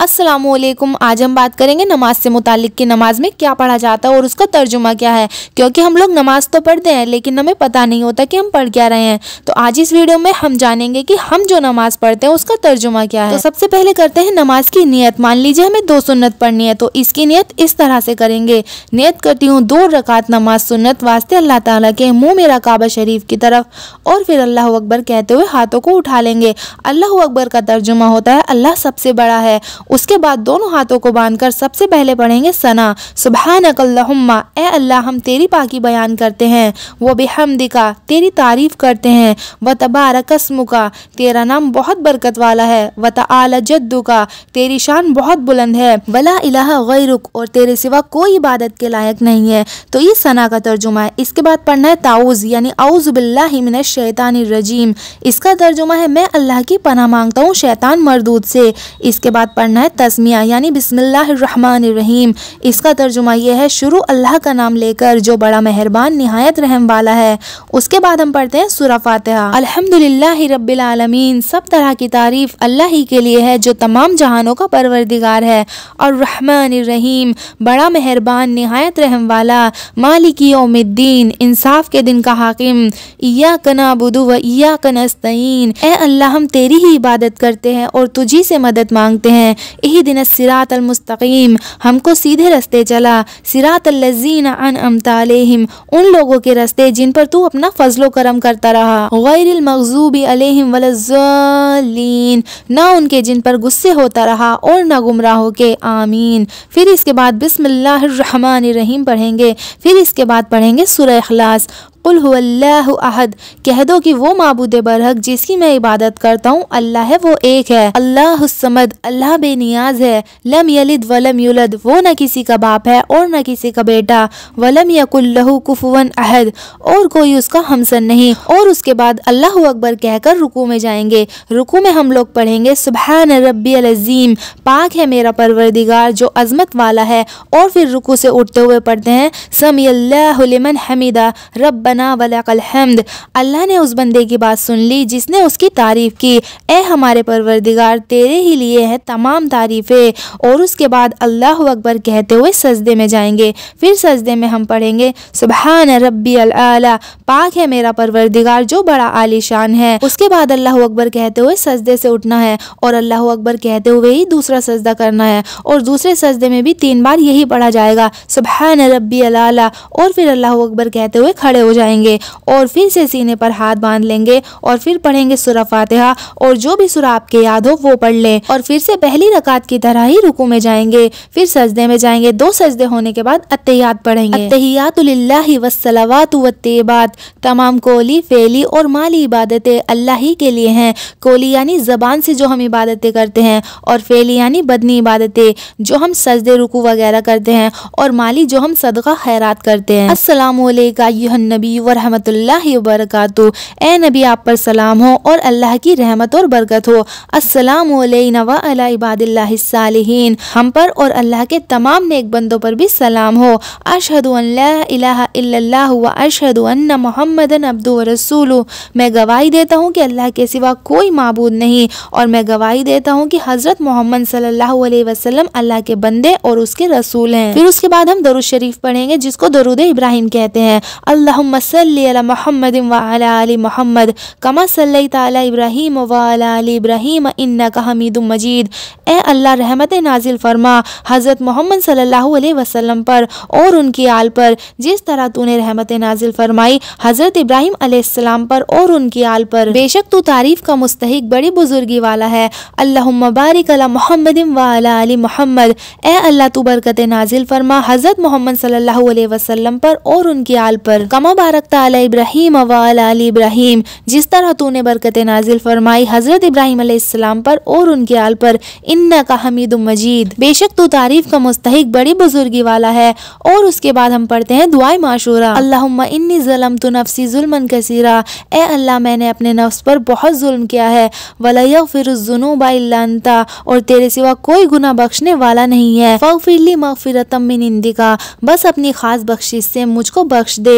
अस्सलामुअलैकुम। आज हम बात करेंगे नमाज से मुतालिक कि नमाज में क्या पढ़ा जाता है और उसका तर्जुमा क्या है, क्योंकि हम लोग नमाज तो पढ़ते हैं लेकिन हमें पता नहीं होता कि हम पढ़ क्या रहे हैं। तो आज इस वीडियो में हम जानेंगे कि हम जो नमाज पढ़ते हैं उसका तर्जुमा क्या है। तो सबसे पहले करते हैं नमाज की नियत। मान लीजिए हमें 2 सुन्नत पढ़नी है तो इसकी नियत इस तरह से करेंगे। नियत करती हूँ 2 रकात नमाज सुन्नत वास्ते अल्लाह ताला के, मुँह मेरा काबा शरीफ की तरफ, और फिर अल्लाह अकबर कहते हुए हाथों को उठा लेंगे। अल्लाह अकबर का तर्जुमा होता है अल्लाह सबसे बड़ा है। उसके बाद दोनों हाथों को बांधकर सबसे पहले पढ़ेंगे सना, सुब्हानक अल्लाहुम्मा, ए अल्लाह हम तेरी पाकी बयान करते हैं, व बिहम्दिका तेरी तारीफ करते हैं, व तबारक अस्मुका तेरा नाम बहुत बरकत वाला है, व तआला जद्दुका तेरी शान बहुत बुलंद है, वला इलाहा गैरुक और तेरे सिवा कोई इबादत के लायक नहीं है। तो ये सना का तर्जुमा है। इसके बाद पढ़ना है ताऊज़ यानी औज़ु बिल्लाहि मिनश शैतानिर रजीम। इसका तर्जुमा है मैं अल्लाह की पनाह मांगता हूँ शैतान मरदूद से। इसके बाद पढ़ना है तस्मिया यानी बिस्मिल्लाहिर्रहमानिर्रहीम। इसका तर्जुमा यह है शुरू अल्लाह का नाम लेकर जो बड़ा मेहरबान निहायत रहम वाला है। उसके बाद हम पढ़ते हैं सूरा फातिहा। अल्हम्दुलिल्लाहि रब्बिल आलमीन, सब तरह की तारीफ अल्लाह ही के लिए है जो तमाम जहानों का परवरदिगार है। और रहमानिर्रहीम, बड़ा मेहरबान निहायत रहम वाला। मालिकी यौमिद्दीन, इंसाफ के दिन का हाकिम। इय्याका नअबुदु व इय्याका नस्तईन, ए अल्लाह हम तेरी ही इबादत करते हैं और तुझी से मदद मांगते हैं। इहदिनस सिरातल मुस्तकीम, हमको सीधे रास्ते चला। सिरातल लज़ीना अनअमता अलैहिम, उन लोगों के रास्ते जिन पर तू अपना फजलो करम करता रहा। गैरिल मग़ज़ूबि अलैहिम वलज़्ज़ालीन, ना उनके जिन पर गुस्से होता रहा और ना गुमराहों के, आमीन। फिर इसके बाद बिस्मिल्लाहिर्रहमानिर्रहीम पढ़ेंगे। फिर इसके बाद पढ़ेंगे सूरह इखलास। कुल हुवल्लाहु अहद, कह दो कि वो माबूद बरहक जिसकी मैं इबादत करता हूँ अल्लाह है, वो एक है। अल्लाहुस्समद, अल्लाह बेनियाज है। लम यलिद वलम युलद, वो न किसी का बाप है और न किसी का बेटा। वलम यकुल लहू कुफुवन अहद, और कोई उसका हमसन नहीं। और उसके बाद अल्लाह अकबर कहकर रुकू में जाएंगे। रुकू में हम लोग पढ़ेंगे सुब्हान रब्बियल अज़ीम, पाक है मेरा परवरदिगार जो अजमत वाला है। और फिर रुकू से उठते हुए पढ़ते हैं समीअल्लाहु लिमन हमीदा रब्बना वलकल हम्द, अल्लाह ने उस बंदे की बात सुन ली जिसने उसकी तारीफ की। ए हमारे परवरदिगार तेरे ही लिए है तमाम तारीफें। और उसके बाद अल्लाह अकबर कहते हुए सजदे में जाएंगे। फिर सजदे में हम पढ़ेंगे सुब्हान रब्बियल आला, पाक है मेरा परवरदिगार जो बड़ा आलीशान है। उसके बाद अल्लाह अकबर कहते हुए सजदे से उठना है और अल्लाह अकबर कहते हुए ही दूसरा सजदा करना है। और दूसरे सजदे में भी 3 बार यही पढ़ा जाएगा सुब्हान रब्बियल आला, और फिर अल्लाह अकबर कहते हुए खड़े हो जाएंगे और फिर से सीने पर हाथ बांध लेंगे और फिर पढ़ेंगे सूरा फातिहा। और जो भी सूरा आपके याद हो वो पढ़ लें और फिर से पहली रकात की तरह ही रुकू में जाएंगे। फिर सजदे में जाएंगे। 2 सजदे होने के बाद अत्तहियात पढ़ेंगे। अत्तहियातु लिल्लाहि वस्सलावातु वत्तय्यिबात, तमाम कोली फेली और माली इबादतें अल्लाह ही के लिए हैं। कोली यानी जबान से जो हम इबादतें करते हैं, और फेली यानी बदनी इबादतें जो हम सजदे रुकू वगैरह करते हैं, और माली जो हम सदका खैरात करते हैं। अस्सलामु अलैका अय्युहन नबी व रहमतुल्लाहि व बरकातुहू, ए नबी आप पर सलाम हो और अल्लाह की रहमत और बरकत हो। अस्सलामु अलैना व अला इबादिल्लाहिस सालिहीन, हम पर और अल्लाह के तमाम नेक बंदों पर भी सलाम हो। अशहदु अन ला इलाहा इल्लल्लाह व अशहदु अन्ना मुहम्मदन अब्दुहु व रसूलुहु, मैं गवाही देता हूँ कि अल्लाह के सिवा कोई माबूद नहीं, और मैं गवाही देता हूँ कि हजरत मोहम्मद सल्लल्लाहु अलैहि वसल्लम अल्लाह के बंदे और उसके रसूल हैं। फिर उसके बाद हम दरूद शरीफ पढ़ेंगे जिसको दरूद इब्राहिम कहते हैं। अल्लाहुम्मा सल्लि अला मुहम्मदिन व अला आलि मुहम्मद कमा सल्लैता अला इब्राहीम व अला आलि इब्राहीम इन्नका हमीदुम मजीद, ए अल्लाह रहमत नाजिल फरमा हज़रत मोहम्मद सल्लल्लाहु अलैहि वसल्लम पर और उनकी आल पर जिस तरह तूने रहमत नाजिल फरमाई हज़रत इब्राहीम अलैहिस्सलाम पर और उनकी आल पर। बेशक तू तारीफ का मुस्तहिक बड़ी बुजुर्गी वाला है। अल्लाहुम्मा बारिक अला मुहम्मदिन व अला आलि मुहम्मद, ए अल्लाह तू बरकत नाजिल फरमा हज़रत मोहम्मद सल्लल्लाहु अलैहि वसल्लम पर और उनकी आल पर। कमा बारकता अला इब्राहीम व अला आलि इब्राहीम, जिस तरह तूने बरकत नाजिल फरमाई हज़रत इब्राहीम अलैहिस्सलाम पर और उनके आल पर। इन्नका हमीदुम मजीद, बेशक तू तारीफ का मुस्तहिक बड़ी बुजुर्गी वाला है। और उसके बाद हम पढ़ते हैं दुआए माशूरा। अल्लाहुम्मा इन्नी ज़लमतु नफ्सी ज़ुल्मन कसीरा, ए अल्लाह मैंने अपने नफ्स पर बहुत जुल्म किया है। वला यग़फ़िरुज़्ज़ुनूबा इल्ला अंता, और तेरे सिवा कोई गुनाह बख्शने वाला नहीं है। फ़ग़फ़िरली मग़फ़िरतम मिन इंदिका, बस अपनी खास बख्शिश से मुझको बख्श दे।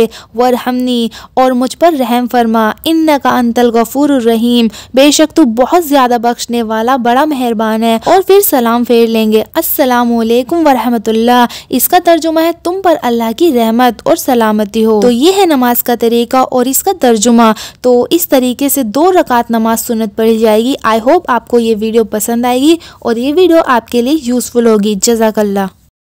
वरहमनी, और मुझ पर रहम फरमा, इन्नका अंतल गफूरुर रहीम, बेशक तू बहुत ज्यादा बख्शने वाला बड़ा मेहरबान है। और फिर सलाम फेर लेंगे, अस्सलामु अलैकुम वरहमतुल्लाह। इसका तर्जुमा है तुम पर अल्लाह की रहमत और सलामती हो। तो ये है नमाज का तरीका और इसका तर्जुमा। तो इस तरीके से 2 रकात नमाज सुन्नत पढ़ी जाएगी। आई होप आपको ये वीडियो पसंद आएगी और ये वीडियो आपके लिए यूजफुल होगी। जज़ाकल्लाह।